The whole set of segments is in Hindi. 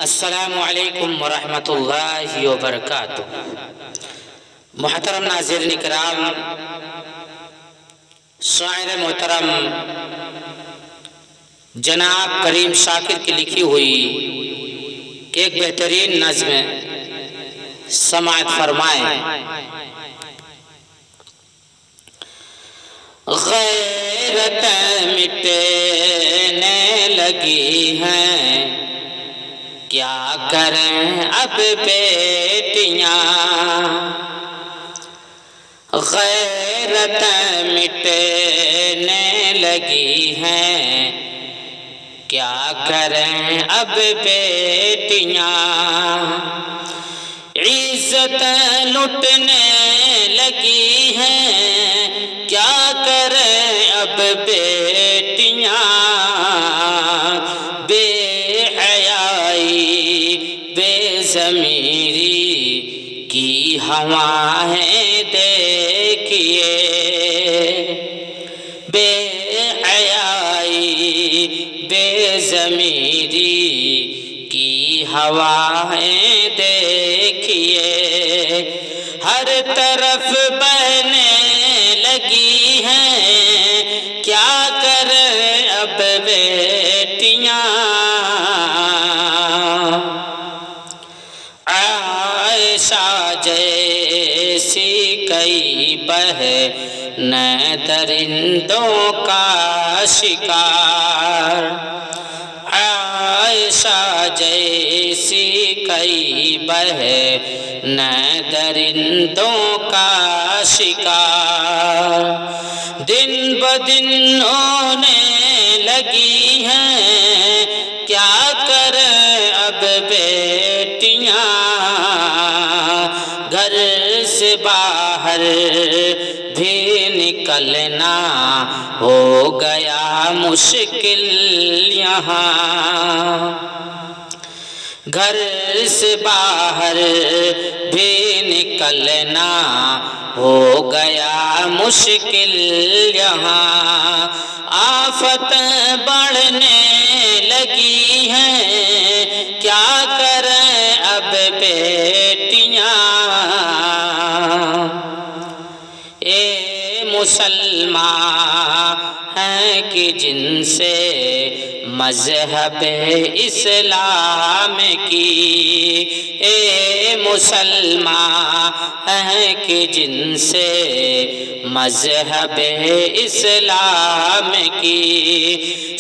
अस्सलामु अलैकुम वरहमतुल्लाहि वबरकातुह। मुहतरम नाज़रीन किराम, शायर मोहतरम जनाब करीम शाकिर की लिखी हुई एक बेहतरीन नज़्म समाअत फरमाए। गैरत मिटने लगी हैं, क्या करें अब बेटियां। गैरत मिटने लगी हैं, क्या करें अब बेटियां। इज्जत लुटने लगी हैं, क्या करें अब बेटियां। बेज़मीरी की हवाएं देखिए, बेहयाई बेज़मीरी की हवाएं देखिए। हर तरफ बहने लगी हैं, क्या करें अब बेटियां। जैसी कई बहनें दरिंदों का शिकार। आयशा जैसी कई बहनें दरिंदों का शिकार। दिन ब दिन होने लगी हैं, क्या करें अब बेटियां। घर से बाहर भी निकलना हो गया मुश्किल यहाँ। घर से बाहर भी निकलना हो गया मुश्किल यहाँ। आफत बढ़ने लगी हैं, क्या करें अब बेटियां। ए मुसलमान हैं कि जिनसे मज़हब इस्लाम की। ए मुसलमान हैं कि जिनसे मज़हब इस्लाम की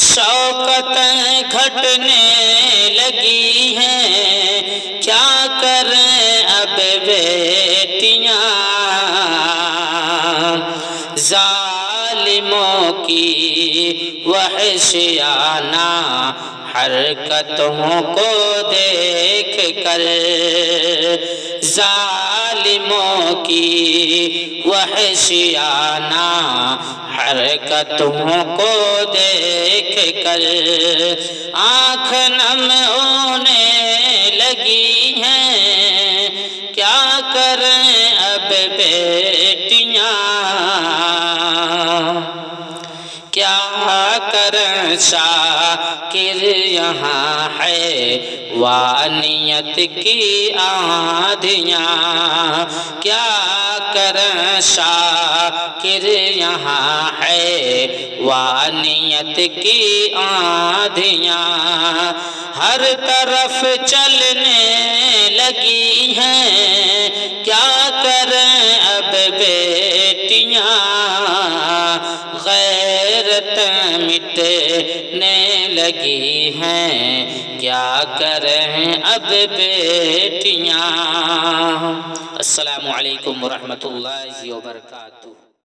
शौकत घटने लगी हैं, क्या करें अब बेटियां। जालिमों की वहशियाना हरकतों को देख कर, जालिमों की वहशियाना हरकतों को देख कर आँख नम होने लगी हैं, क्या करें अब बेटियां। क्या करें शाकिर यहाँ है वानियत की आंधियाँ। क्या करें शाकिर यहाँ है वानियत की आंधियाँ। हर तरफ चलने लगी हैं, क्या करें अब बेटियां। गैरत मिटने लगी हैं, क्या करें अब बेटियां। अस्सलामु अलैकुम वरहमतुल्लाहि वबरकातुह।